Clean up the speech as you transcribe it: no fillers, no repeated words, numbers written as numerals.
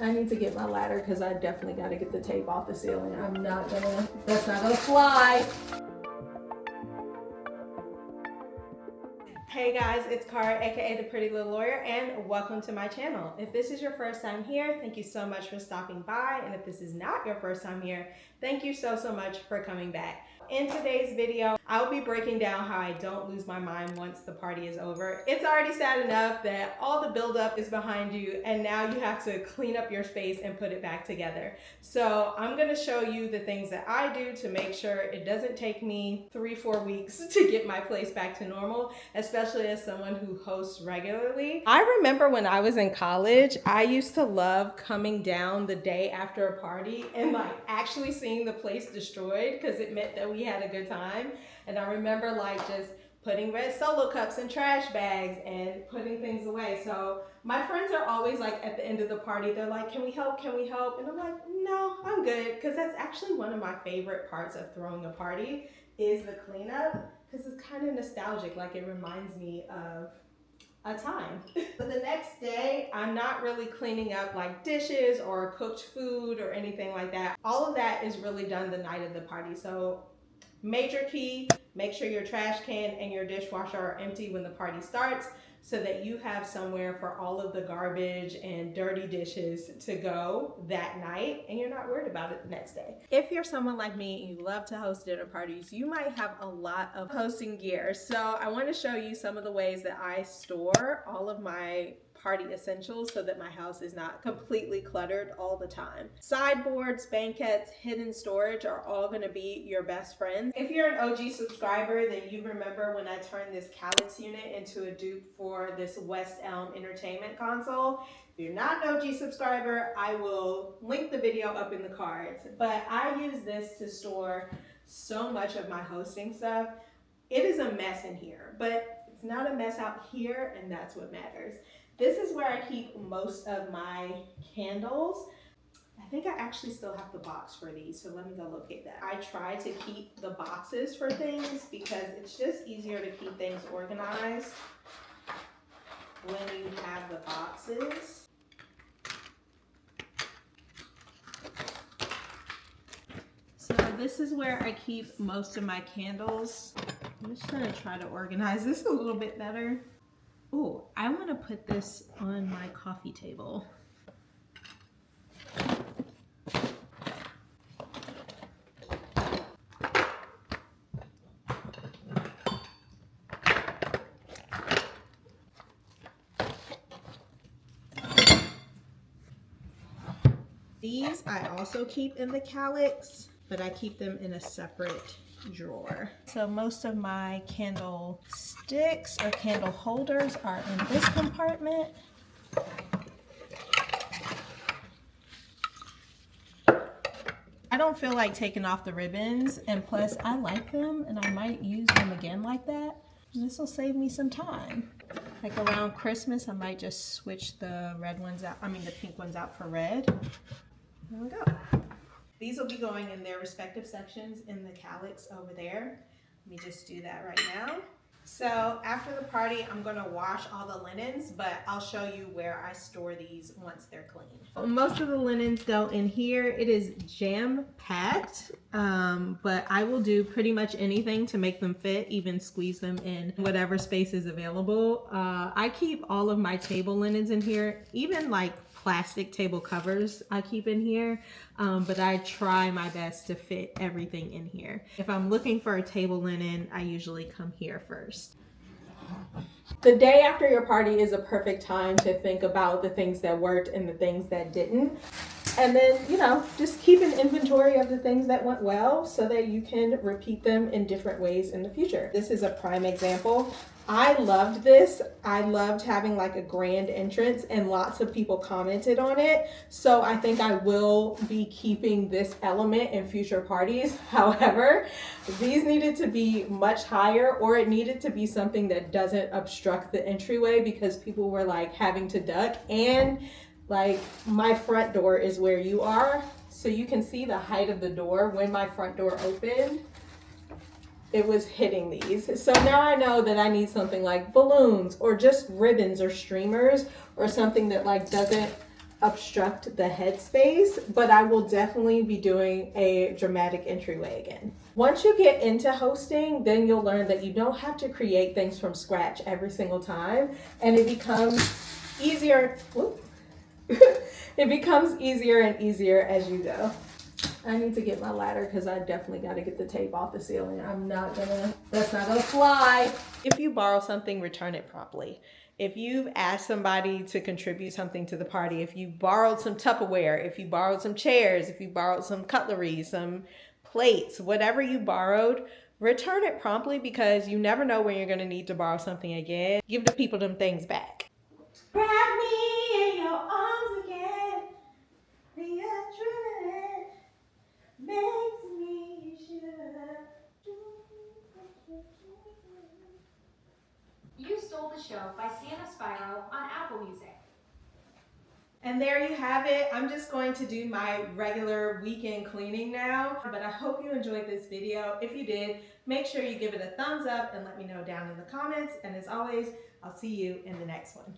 I need to get my ladder because I definitely got to get the tape off the ceiling. That's not gonna fly. Hey guys, it's Cara, aka the Pretty Little Lawyer, and welcome to my channel. If this is your first time here, thank you so much for stopping by. And if this is not your first time here, thank you so much for coming back. In today's video, I'll be breaking down how I don't lose my mind once the party is over. It's already sad enough that all the buildup is behind you and now you have to clean up your space and put it back together. So I'm gonna show you the things that I do to make sure it doesn't take me 3-4 weeks to get my place back to normal, especially as someone who hosts regularly. I remember when I was in college, I used to love coming down the day after a party and like actually seeing the place destroyed because it meant that we had a good time. And I remember like just putting red Solo cups in trash bags and putting things away. So my friends are always like at the end of the party, they're like, can we help? Can we help? And I'm like, no, I'm good. Because that's actually one of my favorite parts of throwing a party is the cleanup, because it's kind of nostalgic. Like it reminds me of a time. But the next day, I'm not really cleaning up like dishes or cooked food or anything like that. All of that is really done the night of the party. So major key, make sure your trash can and your dishwasher are empty when the party starts so that you have somewhere for all of the garbage and dirty dishes to go that night and you're not worried about it the next day. If you're someone like me and you love to host dinner parties, you might have a lot of hosting gear. So I want to show you some of the ways that I store all of my party essentials so that my house is not completely cluttered all the time. Sideboards, banquettes, hidden storage are all going to be your best friends. If you're an OG subscriber, then you remember when I turned this Calyx unit into a dupe for this West Elm entertainment console. If you're not an OG subscriber, I will link the video up in the cards. But I use this to store so much of my hosting stuff. It is a mess in here, but it's not a mess out here, and that's what matters. This is where I keep most of my candles. I think I actually still have the box for these, so let me go locate that. I try to keep the boxes for things because it's just easier to keep things organized when you have the boxes. So this is where I keep most of my candles. I'm just gonna try to organize this a little bit better. Oh, I want to put this on my coffee table. These I also keep in the Calyx, but I keep them in a separate drawer. So most of my candle sticks or candle holders are in this compartment. I don't feel like taking off the ribbons, and plus I like them and I might use them again like that. This will save me some time. Like around Christmas, I might just switch the red ones out, the pink ones out for red. There we go. These will be going in their respective sections in the Calyx over there. Let me just do that right now. So after the party, I'm gonna wash all the linens, but I'll show you where I store these once they're clean. Most of the linens go in here. It is jam-packed, but I will do pretty much anything to make them fit, even squeeze them in whatever space is available. I keep all of my table linens in here, even like plastic table covers I keep in here, but I try my best to fit everything in here. If I'm looking for a table linen, I usually come here first. The day after your party is a perfect time to think about the things that worked and the things that didn't. And then, just keep an inventory of the things that went well so that you can repeat them in different ways in the future. This is a prime example. I loved this. I loved having like a grand entrance and lots of people commented on it. So I think I will be keeping this element in future parties. However, these needed to be much higher, or it needed to be something that doesn't obstruct the entryway because people were like having to duck. And like my front door is where you are. So you can see the height of the door. When my front door opened, it was hitting these. So now I know that I need something like balloons or just ribbons or streamers or something that like doesn't obstruct the headspace, but I will definitely be doing a dramatic entryway again. Once you get into hosting, then you'll learn that you don't have to create things from scratch every single time, and it becomes easier. It becomes easier and easier as you go. I need to get my ladder because I definitely got to get the tape off the ceiling. That's not gonna fly. If you borrow something, return it promptly. If you've asked somebody to contribute something to the party, if you borrowed some Tupperware, if you borrowed some chairs, if you borrowed some cutlery, some plates, whatever you borrowed, return it promptly because you never know when you're gonna need to borrow something again. Give the people them things back. Grab me in your arms again. The adrenaline makes me shiver. You Stole the Show by Sienna Spyro on Apple Music. And there you have it. I'm just going to do my regular weekend cleaning now, but I hope you enjoyed this video. If you did, make sure you give it a thumbs up and let me know down in the comments. And as always, I'll see you in the next one.